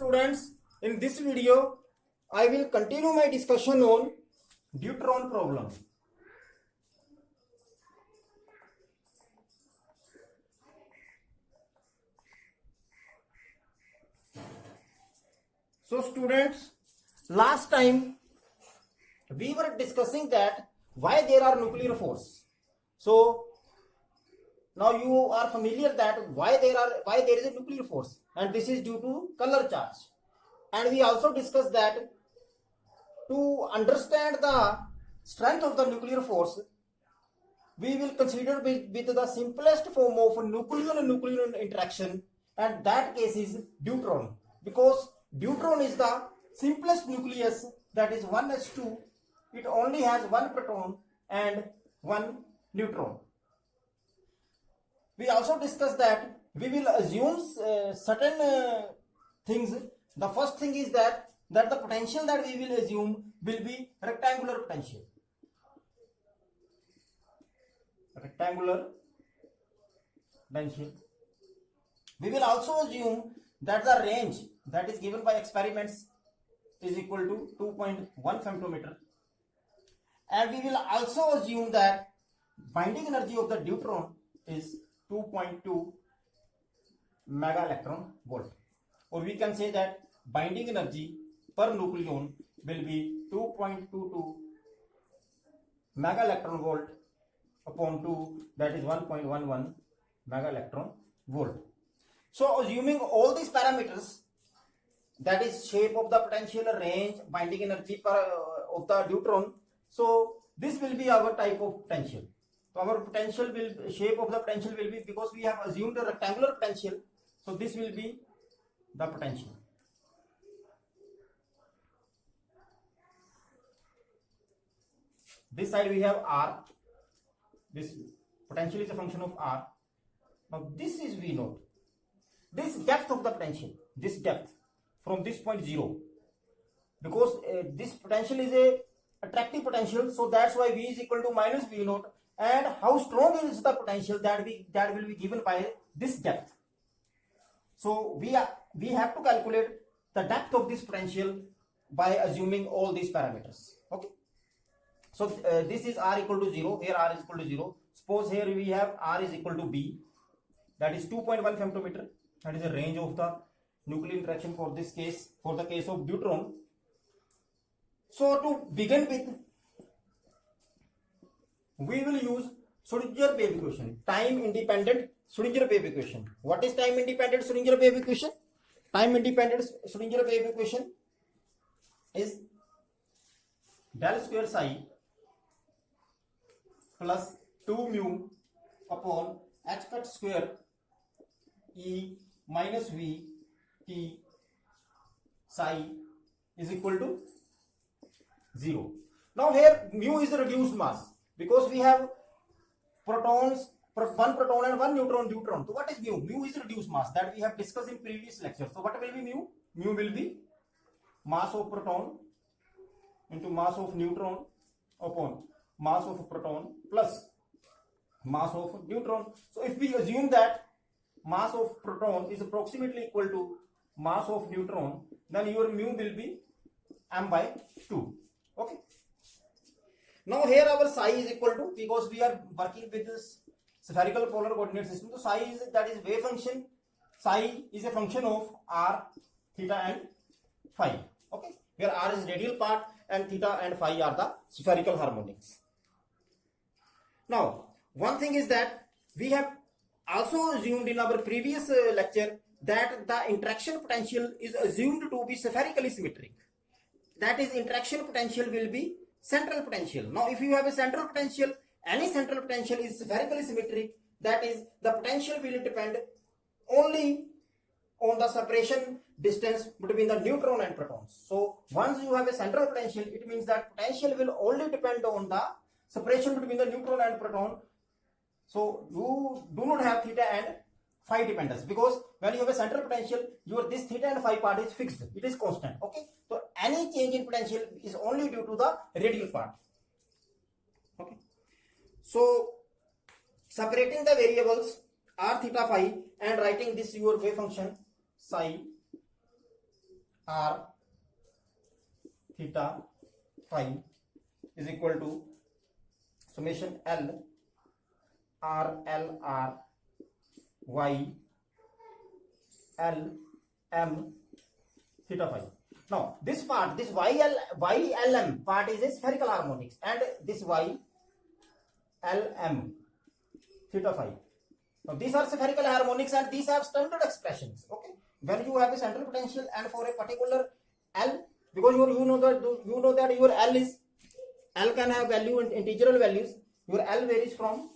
students, in this video I will continue my discussion on deuteron problem. So students, last time we were discussing that why there are nuclear force. So now you are familiar that why there is a nuclear force, and this is due to color charge. And we also discussed that to understand the strength of the nuclear force, we will consider with the simplest form of nucleon interaction, and that case is deuteron, because deuteron is the simplest nucleus, that is 1s2. It only has one proton and one neutron. We also discussed that we will assume certain things. The first thing is that the potential that we will assume will be rectangular potential. Rectangular potential. We will also assume that the range that is given by experiments is equal to 2.1 femtometer. And we will also assume that binding energy of the deuteron is 2.2 mega electron volt, or we can say that binding energy per nucleon will be 2.22 mega electron volt upon 2, that is 1.11 mega electron volt. So assuming all these parameters, that is shape of the potential, range, binding energy per of the deuteron, so this will be our type of potential. So our potential will, shape of the potential will be, because we have assumed a rectangular potential, so this will be the potential. This side we have R. This potential is a function of R. Now this is V naught. This depth of the potential, this depth from this point 0, because this potential is a attractive potential, so that's why V is equal to minus V naught. And how strong is the potential, that will be given by this depth. So we have to calculate the depth of this potential by assuming all these parameters. Okay. So this is R equal to 0. Here R is equal to 0. Suppose here we have R is equal to B. That is 2.1 femtometer. That is the range of the nuclear interaction for this case, for the case of deuteron. So to begin with, we will use Schrödinger-Wave equation, time-independent Schrödinger-Wave equation. What is time-independent Schrödinger-Wave equation? Time-independent Schrödinger-Wave equation is del square psi plus 2 mu upon h cut square E minus V T psi is equal to 0. Now here mu is a reduced mass, because we have protons, one proton and one neutron deuteron. So what is mu? Mu is reduced mass, that we have discussed in previous lecture. So what will be mu? Mu will be mass of proton into mass of neutron upon mass of proton plus mass of neutron. So if we assume that mass of proton is approximately equal to mass of neutron, then your mu will be m by 2. Okay. Now here our psi is equal to, because we are working with this spherical polar coordinate system, so psi is, that is wave function. Psi is a function of r, theta and phi. Okay, where r is radial part and theta and phi are the spherical harmonics. Now one thing is that we have also assumed in our previous lecture that the interaction potential is assumed to be spherically symmetric. That is, interaction potential will be central potential. Now if you have a central potential, any central potential is spherically symmetric, that is, the potential will depend only on the separation distance between the neutron and protons. So once you have a central potential, it means that potential will only depend on the separation between the neutron and proton. So you do not have theta and phi dependence, because when you have a central potential, your this theta and phi part is fixed, it is constant. Okay, so any change in potential is only due to the radial part. Okay, so separating the variables r, theta, phi, and writing this your wave function psi r theta phi is equal to summation L r L r y L m theta phi. Now this part, this YLM part is a spherical harmonics, and this YLM theta phi. Now these are spherical harmonics and these are standard expressions. Okay, when you have a central potential and for a particular L, because you know that your L can have value in integral values. Your L varies from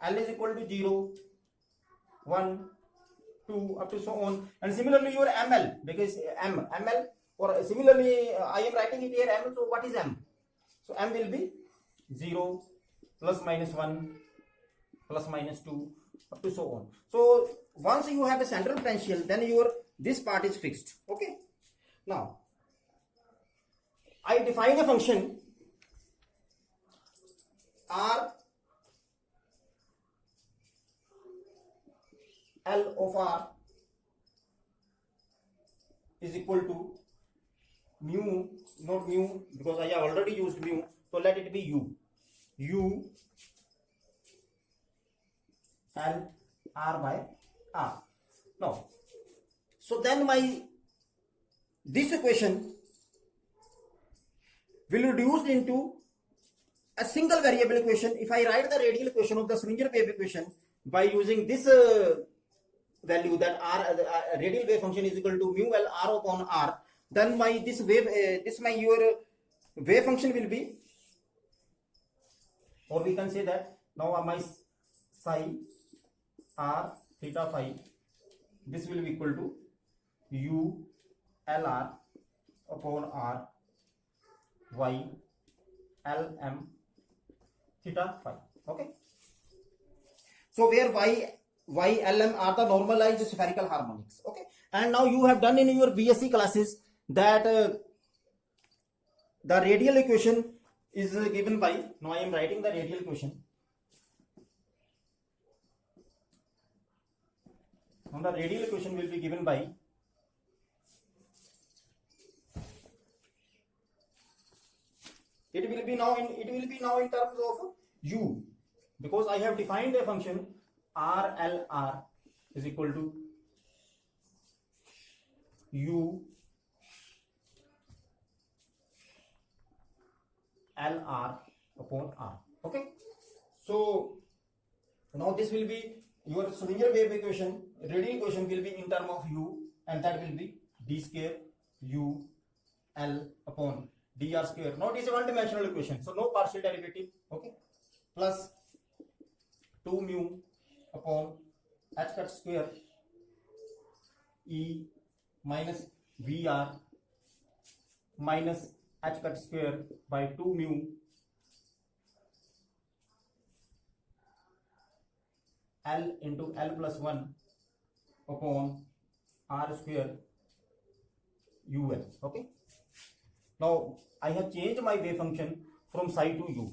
L is equal to 0, 1, 2 up to so on, and similarly your ML, because ML, or similarly I am writing it here M. So what is M? So M will be 0, plus minus 1, plus minus 2 up to so on. So once you have a central potential, then this part is fixed. Okay, now I define a function R L of R is equal to mu, not mu because I have already used mu, so let it be u L R by R. Now, so then this equation will reduce into a single variable equation. If I write the radial equation of the Schrödinger wave equation by using this value, that R radial wave function is equal to mu L R upon R, then your wave function will be, or we can say that now my psi R theta phi, this will be equal to u L R upon R y L m theta phi. Okay, so where y L m are the normalized spherical harmonics. Okay, and now you have done in your BSc classes that the radial equation is given by, now I am writing the radial equation. Now the radial equation will be given by it will be now in terms of u, because I have defined a function R L R is equal to u L R upon R. Okay, so now this will be your Schrödinger wave equation. Radial equation will be in term of u, and that will be d square u L upon dr square. Now it is a one dimensional equation, so no partial derivative. Okay, plus 2 mu upon h cut square e minus vr minus h cut square by 2 mu L into L plus 1 upon R square un. Okay, now I have changed my wave function from psi to un.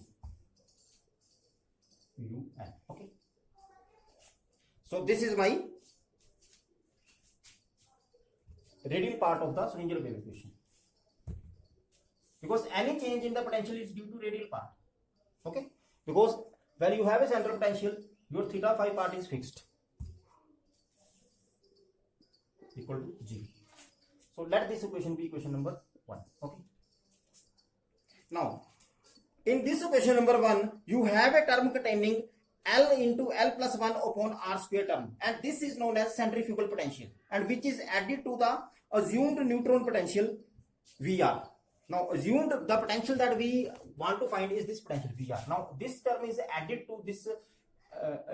Okay, so this is my radial part of the Schrödinger wave equation, because any change in the potential is due to radial part. Okay, because when you have a central potential, your theta phi part is fixed, equal to g. So let this equation be equation number 1. Okay, now in this equation number 1, you have a term containing L into L plus 1 upon R square term, and this is known as centrifugal potential, and which is added to the assumed neutron potential VR. Now assumed the potential that we want to find is this potential VR. Now this term is added to this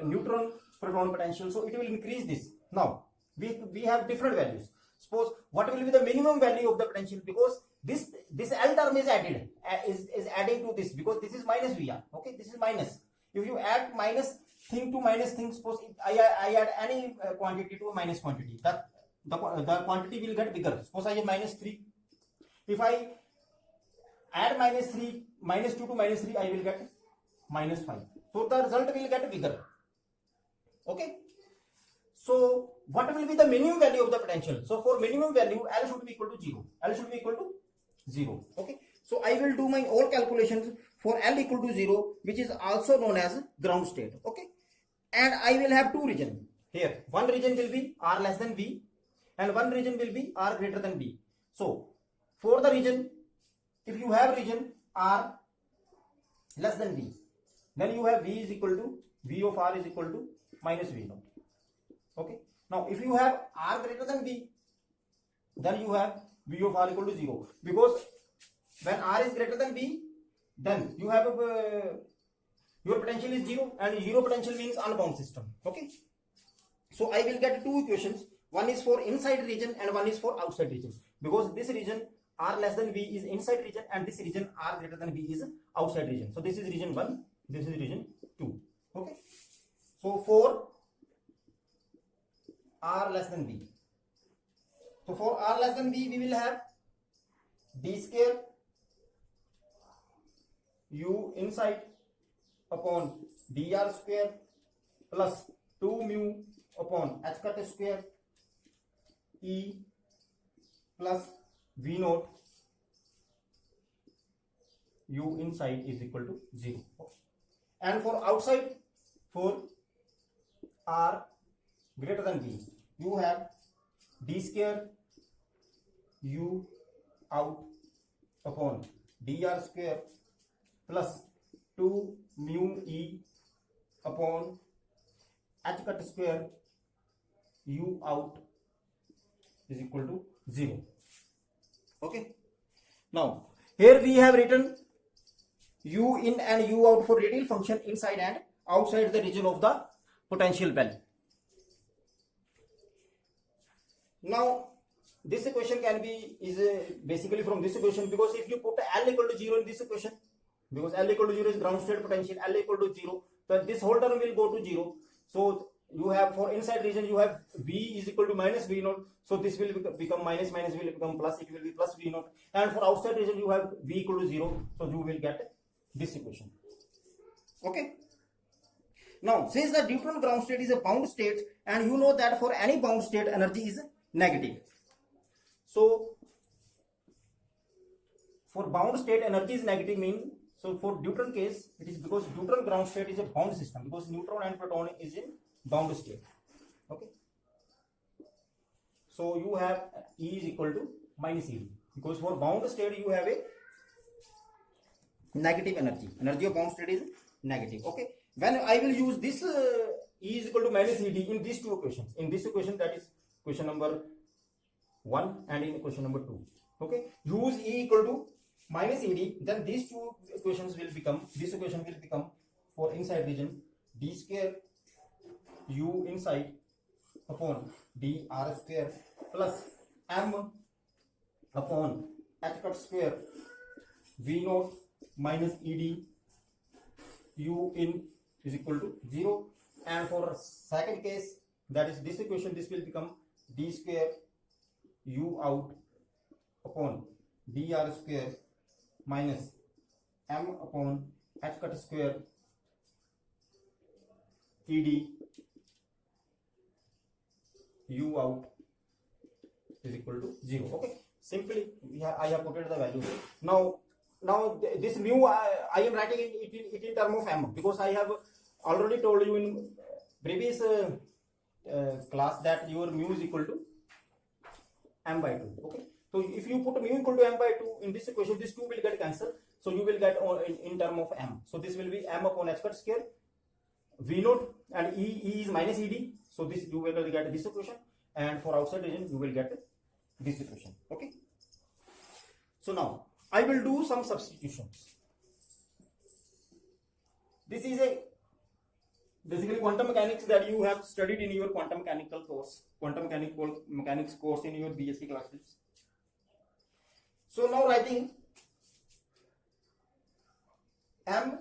neutron proton potential, so it will increase this. Now we have different values. Suppose what will be the minimum value of the potential, because this L term is added is adding to this, because this is minus VR. Okay, this is minus. If you add minus thing to minus thing, suppose I add any quantity to a minus quantity, that the quantity will get bigger. Suppose I have minus 3. If I add minus 3, minus 2 to minus 3, I will get minus 5. So the result will get bigger. Okay, so what will be the minimum value of the potential? So for minimum value, L should be equal to 0. L should be equal to 0. Okay. So I will do my all calculations for L equal to 0, which is also known as ground state. Okay. And I will have two regions here. One region will be R less than V, and one region will be R greater than V. So for the region, if you have region R less than V, then you have V is equal to V of R is equal to minus V naught. Okay. Now if you have R greater than V, then you have V of R equal to 0, because when R is greater than V, then you have your potential is 0, and 0 potential means unbound system. Okay. So I will get two equations. One is for inside region and one is for outside region, because this region R less than V is inside region and this region R greater than V is outside region. So this is region 1, this is region 2. Okay. So for R less than V, so for R less than V, we will have D square U inside upon dr square plus 2 mu upon h cut square E plus V naught U inside is equal to 0. And for outside, for R greater than V, you have D square U out upon dr square plus 2 mu E upon h cut square U out is equal to 0. Okay. Now here we have written U in and U out for radial function inside and outside the region of the potential bell. Now this equation can be basically from this equation, because if you put L equal to 0 in this equation, because L equal to 0 is ground state potential, L equal to 0, so this whole term will go to 0. So you have for inside region, you have V is equal to minus V naught, so this will become minus will become plus, it will be plus V naught. And for outside region, you have V equal to 0, so you will get this equation. Okay. Now since the neutral ground state is a bound state, and you know that for any bound state energy is negative, so for bound state energy is negative means, so for neutron case, it is because neutron ground state is a bound system, because neutron and proton is in bound state. Okay. So you have E is equal to minus ED, because for bound state you have a negative energy of bound state is negative. Okay. When I will use this E is equal to minus ED in these two equations, in this equation, that is equation number 1 and in equation number 2. Okay. Use E equal to minus ED, then these two equations will become, this equation will become for inside region D square U inside upon dr square plus m upon h cut square V naught minus ED U in is equal to 0. And for second case, that is this equation, this will become D square U out upon dr square minus m upon h cut square ED U out is equal to 0. Okay. Simply I have put the value. Now this mu I am writing it in term of m, because I have already told you in previous class that your mu is equal to m by 2. Okay. So if you put mu equal to m by 2 in this equation, this 2 will get cancelled, so you will get in term of m. So this will be m upon h cut square V naught, and E is minus ED, so this you will get this equation, and for outside region you will get this equation. Okay. So now I will do some substitutions. This is a basically quantum mechanics that you have studied in your quantum mechanical course, quantum mechanics course in your BSc classes. So now writing m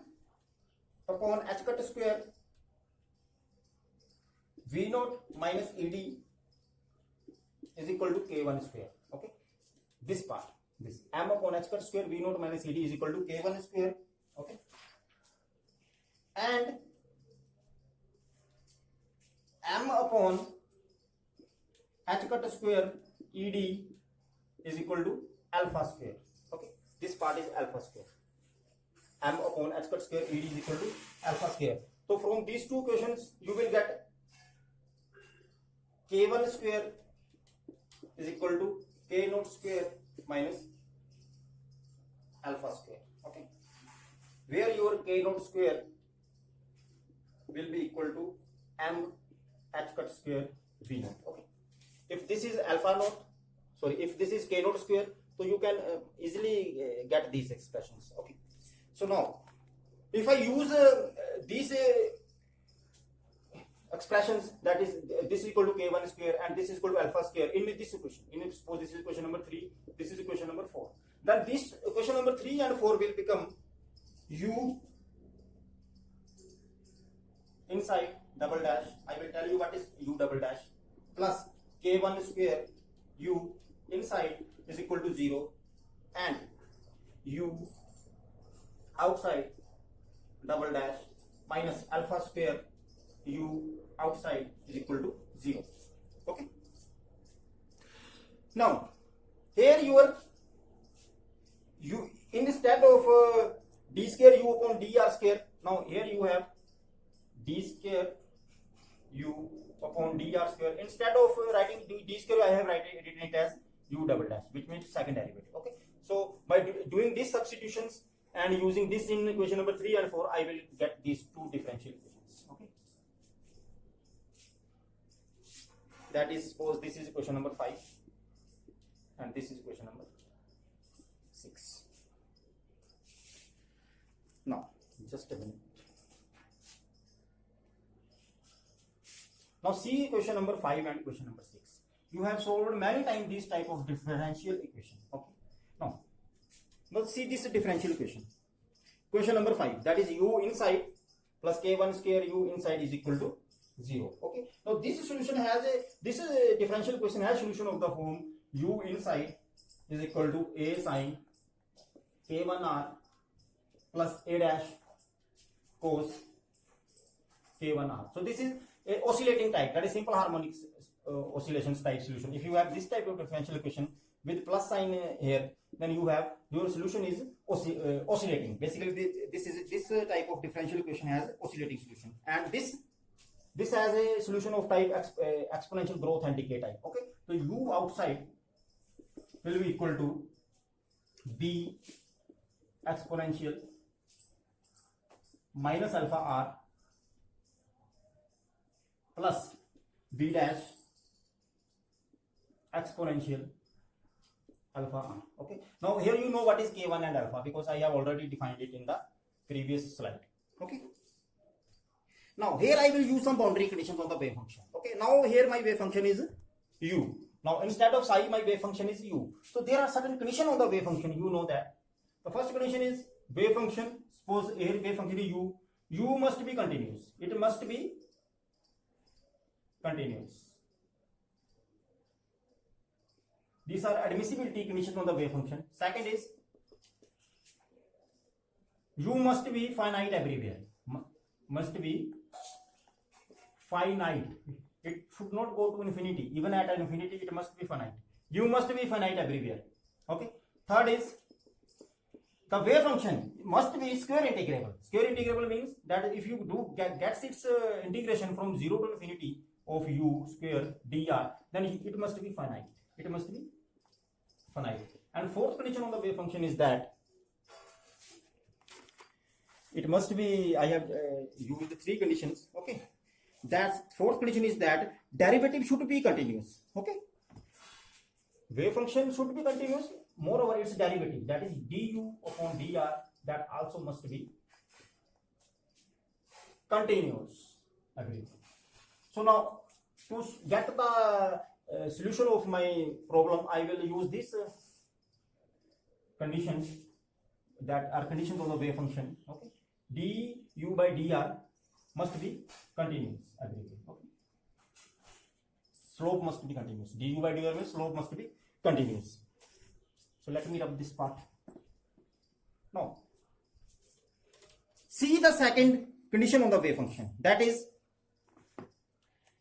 upon h cut square V naught minus ED is equal to K1 square. Okay. This part, this m upon h cut square V naught minus ED is equal to K1 square. Okay. And m upon h cut square ed is equal to alpha square. Okay, this part is alpha square. M upon h cut square ed is equal to alpha square. So from these two equations you will get k1 square is equal to k naught square minus alpha square. Okay, where your k naught square will be equal to m h cut square v naught. Okay, if this is alpha naught, sorry, if this is k naught square, so you can easily get these expressions. Okay, so now if I use these expressions, that is this is equal to k1 square and this is equal to alpha square in this equation, suppose this is equation number 3, this is equation number 4, then this equation number 3 and 4 will become u inside double dash, I will tell you what is u double dash, plus k1 square u inside is equal to 0 and u outside double dash minus alpha square u outside is equal to 0. Okay, now here you instead of d square u upon dr square, now here you have d square u upon dr square. Instead of writing d square, I have written it as u double dash, which means second derivative. Okay, so by doing these substitutions and using this in equation number 3 and 4, I will get these two differential equations. Okay, that is, suppose this is equation number 5 and this is equation number 6. Now just a minute. Now see equation number 5 and equation number 6. You have solved many times this type of differential equation. Okay, now let's see this differential equation. Equation number 5, that is u inside plus k1 square u inside is equal to 0. Okay, now this solution has this differential equation has solution of the form u inside is equal to a sine k1r plus a dash cos k1r. So this is a oscillating type, that is simple harmonics oscillations type solution. If you have this type of differential equation with plus sign here, then you have your solution is oscillating. Basically this type of differential equation has oscillating solution, and this has a solution of type exponential growth and decay type. Okay, so u outside will be equal to b exponential minus alpha r plus b dash exponential alpha r. Okay, now here you know what is k1 and alpha because I have already defined it in the previous slide. Okay, now here I will use some boundary conditions on the wave function. Okay, now here my wave function is u. Now instead of psi my wave function is u. So there are certain conditions on the wave function, you know that. The first condition is wave function, suppose here wave function is u must be continuous. It must be continuous. These are admissibility conditions on the wave function. Second is u must be finite everywhere. Must be finite. It should not go to infinity. Even at an infinity, it must be finite. U must be finite everywhere. Okay. Third is the wave function must be square integrable. Square integrable means that if you do gets its integration from 0 to infinity of u square dr, then it must be finite. It must be finite. And fourth condition on the wave function is that it must be, I have used the three conditions. Okay, that fourth condition is that derivative should be continuous. Okay, wave function should be continuous, moreover its derivative, that is du upon dr, that also must be continuous. Agree. So now to get the solution of my problem, I will use these conditions that are conditions of the wave function. Okay, du by dr must be continuous. Agree. Okay, slope must be continuous. Du by dr means slope must be continuous. So let me rub this part. Now see the second condition on the wave function, that is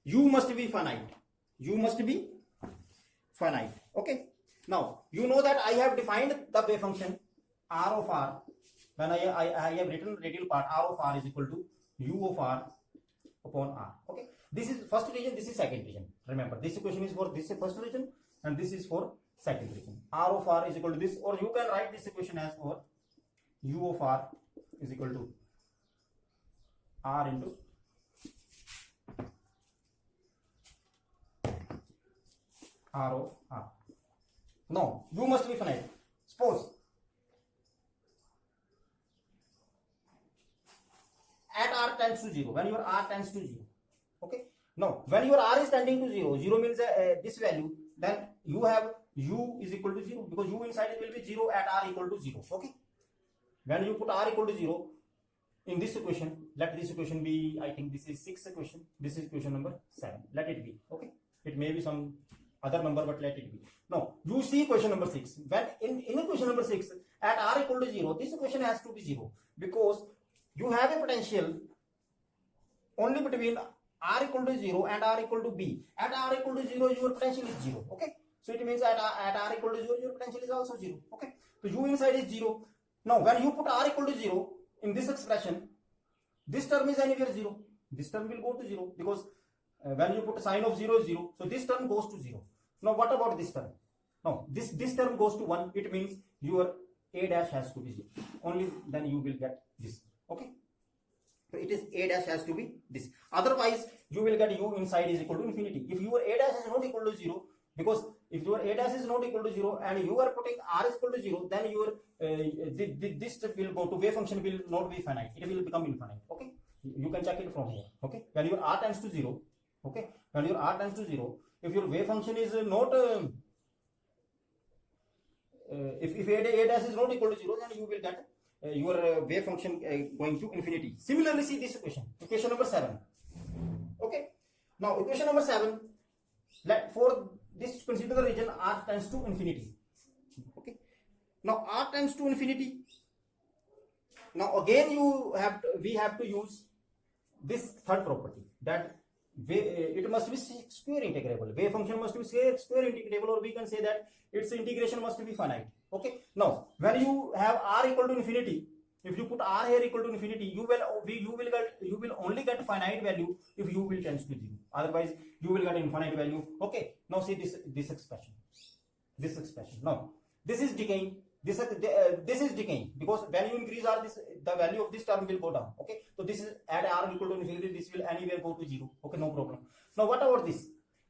u must be finite. U must be finite. Okay. Now you know that I have defined the wave function r of r. When I have written radial part, r of r is equal to u of r upon r. Okay. This is first region. This is second region. Remember, this equation is for this first region, and this is for second region. R of r is equal to this, or you can write this equation as for u of r is equal to r into r of r. Now u must be finite. Suppose at r tends to 0, when your r tends to 0. Okay. Now when your r is tending to 0, 0 means this value, then you have u is equal to 0, because u inside it will be 0 at r equal to 0. Okay. When you put r equal to 0 in this equation, let this equation be, I think this is 6th equation, this is equation number 7, let it be. Okay. It may be some other number, but let it be. Now you see equation number 6. When in equation number 6 at r equal to 0, this equation has to be 0, because you have a potential only between r equal to 0 and r equal to b. At r equal to 0, your potential is 0. Okay. So it means at r equal to 0, your potential is also 0. Okay. So u inside is 0. Now when you put r equal to 0 in this expression, this term is anywhere 0. This term will go to 0, because when you put sign of 0 is 0. So this term goes to 0. Now what about this term? Now this term goes to 1. It means your a dash has to be 0. Only then you will get this. Okay. So it is a dash has to be this. Otherwise you will get u inside is equal to infinity. If your a dash is not equal to 0, because if your a dash is not equal to 0 and you are putting r is equal to 0, then your this will go to wave function will not be finite. It will become infinite. Okay. You can check it from here. Okay. When your r tends to 0, okay, when your r tends to 0, if your wave function is not if a dash is not equal to 0, then you will get your wave function going to infinity. Similarly, see this equation number 7. Okay. Now equation number 7, let for this consider the region r tends to infinity. Okay. Now r tends to infinity. Now again we have to use this third property, that it must be square integrable. Wave function must be square integrable, or we can say that its integration must be finite. Okay. Now when you have r equal to infinity, if you put r here equal to infinity, you will only get finite value if u will tends to 0. Otherwise you will get infinite value. Okay. Now see this expression. This expression. Now this is decaying. This is decaying, because when you increase r, the value of this term will go down. Okay. So this is at r equal to infinity, this will anywhere go to 0. Okay, no problem. Now what about this?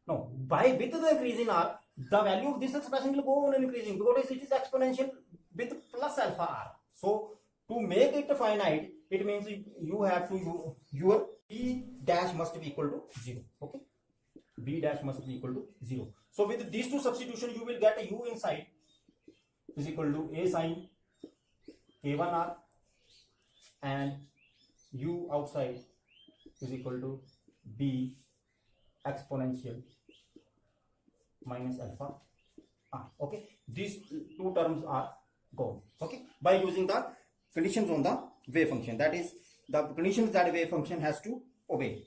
Now with the increase in r, the value of this expression will go on increasing, because it is exponential with plus alpha r. So to make it finite, it means you have to your b dash must be equal to 0. Okay. B dash must be equal to 0. So with these two substitution, you will get u inside is equal to a sine k1r and u outside is equal to b exponential minus alpha r. Okay. These two terms are gone. Okay. By using the conditions on the wave function, that is the conditions that wave function has to obey.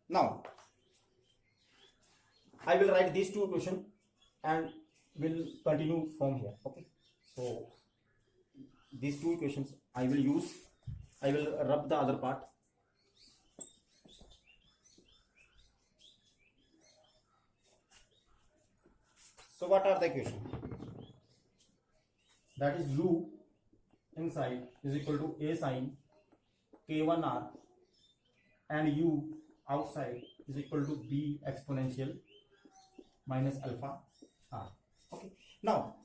Now I will write these two equations and will continue from here. Okay. So these two equations I will rub the other part. So what are the equations? That is u inside is equal to a sine k1r and u outside is equal to b exponential minus alpha r. Okay. Now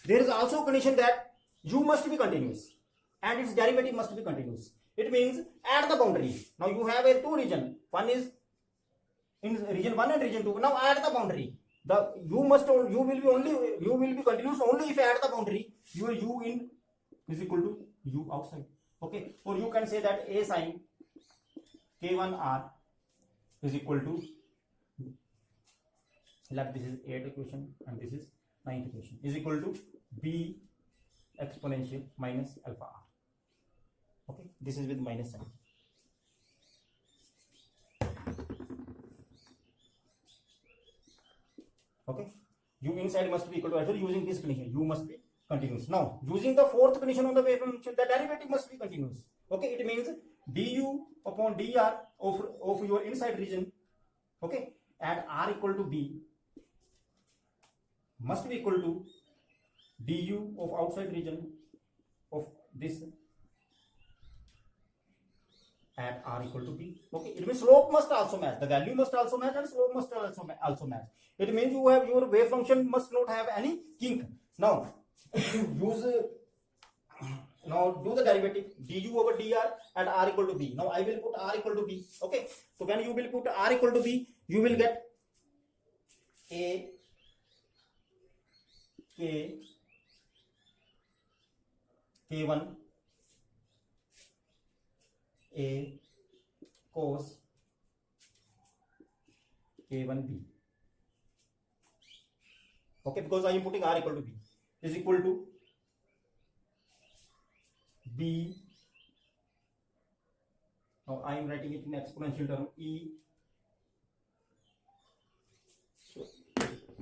there is also a condition that u must be continuous and its derivative must be continuous. It means at the boundary. Now you have a two region. One is in region 1 and region 2. Now at the boundary, the u will be continuous only if at the boundary your u in is equal to u outside. Okay. Or you can say that a sine k1r is equal to, like this is 8th equation and this is 9th equation, is equal to b exponential minus alpha r. Okay. This is with minus sign. Okay, u inside must be equal to, actually using this condition, u must be continuous. Now using the fourth condition on the wave function, the derivative must be continuous. Okay, it means du upon dr of your inside region, okay, at r equal to b must be equal to du of outside region of this at r equal to b. Okay, it means slope must also match, the value must also match, and slope must also match. It means you have your wave function must not have any kink. Now use now do the derivative du over dr at r equal to b. Now I will put r equal to b. Okay, so when you will put r equal to b, you will get a k k1 a cos k1b. Okay, because I am putting r equal to b is equal to b. Now I am writing it in exponential term e, so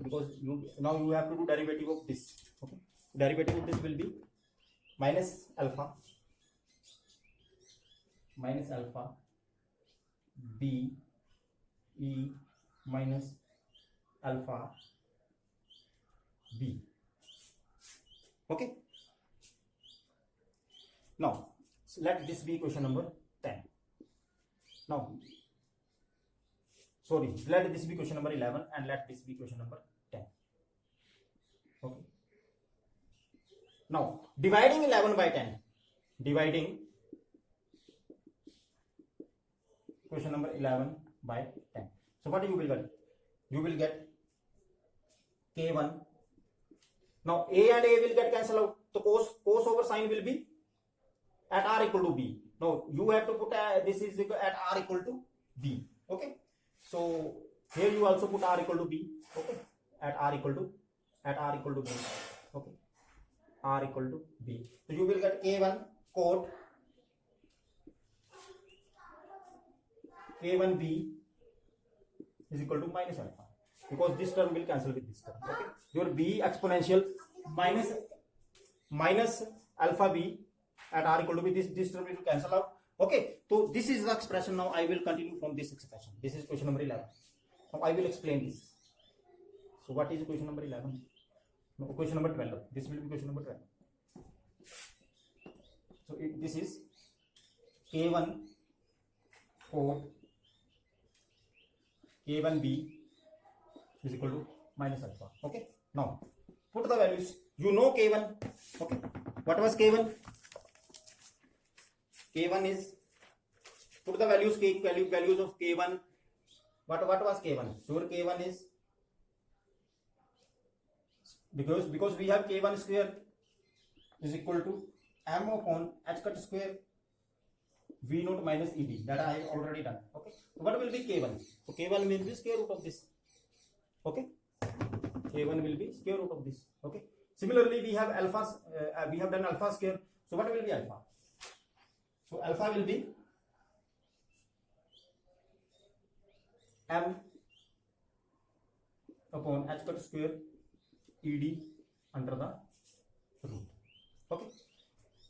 because now you have to do derivative of this. Okay, derivative of this will be minus alpha b e minus alpha b. Okay, now so let this be equation number 10. Now sorry, let this be equation number 11 and let this be equation number 10. Okay, now dividing 11 by 10, dividing question number 11 by 10. So what you will get? You will get k1. Now a and a will get cancelled out. So cos over sine will be at r equal to b. Now you have to put this is at r equal to b. Okay. So here you also put r equal to b. Okay. At r equal to b. Okay. R equal to b. So you will get k1 cot k1b is equal to minus alpha, because this term will cancel with this term. Okay, your b exponential minus alpha b at r equal to b, this term will cancel out. Okay, so this is the expression. Now I will continue from this expression. This is question number 11. Now I will explain this. So what is question number 11? No, question number 12. This will be question number 12. So this is k1 cot k1b is equal to minus alpha. Okay, now put the values. You know k1. Okay, what was k1? K1 is, put the values of k1. What was k1? Your k1 is, because we have k1 square is equal to m upon h cut square v naught minus ed, that I have already done. Okay, so what will be k1? So k1 will be square root of this. Okay, k1 will be square root of this. Okay, similarly we have alpha, we have done alpha square. So what will be alpha? So alpha will be m upon h cut square ed under the root. Okay,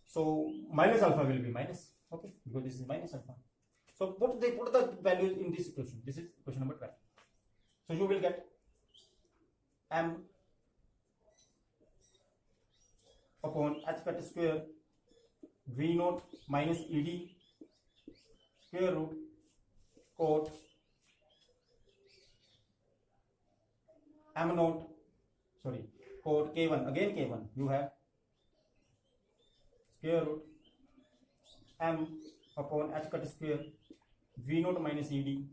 so minus alpha will be minus. Okay, because this is minus alpha. So put the values in this equation. This is question number 12. So you will get m upon h cut square v naught minus ed square root cot m naught, sorry, cot k1, again k1, you have square root m upon h cut square v naught minus ed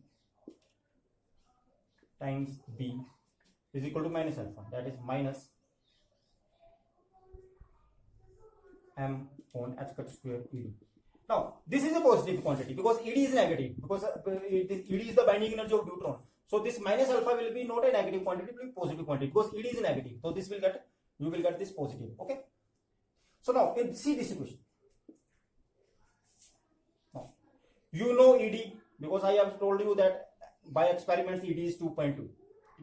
times b is equal to minus alpha, that is minus m on h cut square ed. Now this is a positive quantity because ed is negative, because ed is the binding energy of neutron. So this minus alpha will be not a negative quantity, it will be positive quantity because ed is negative. So this will get, you will get this positive. Okay, so now see this equation. Now you know ed because I have told you that by experiments ed is 2.2.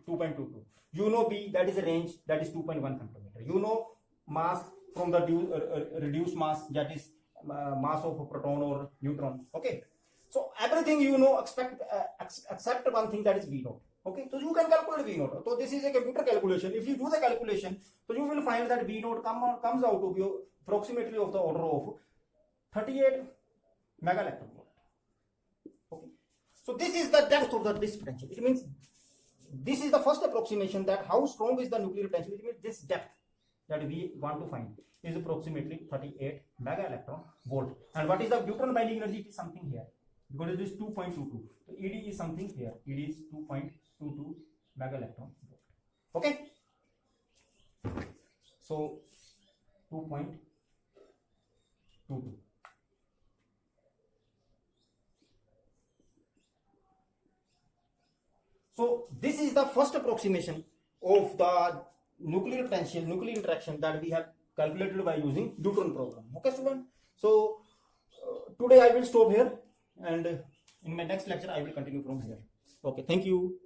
2.22. You know B, that is a range, that is 2.1 femtometer. You know mass from the reduced mass, that is mass of a proton or neutron. Okay, so everything you know except one thing, that is V naught. Okay, so you can calculate V naught. So this is a computer calculation. If you do the calculation, so you will find that V naught comes out to be approximately of the order of 38 mega electron volt. Okay, so this is the depth of the disk potential. It means this is the first approximation that how strong is the nuclear potential. It means this depth that we want to find is approximately 38 mega electron volt. And what is the neutron binding energy? It is something here, because it is 2.22. So ED is something here. It is 2.22 mega electron volt. Okay, so 2.22. So this is the first approximation of the nuclear potential, nuclear interaction that we have calculated by using neutron program. Okay, student. So today I will stop here, and in my next lecture I will continue from here. Okay, thank you.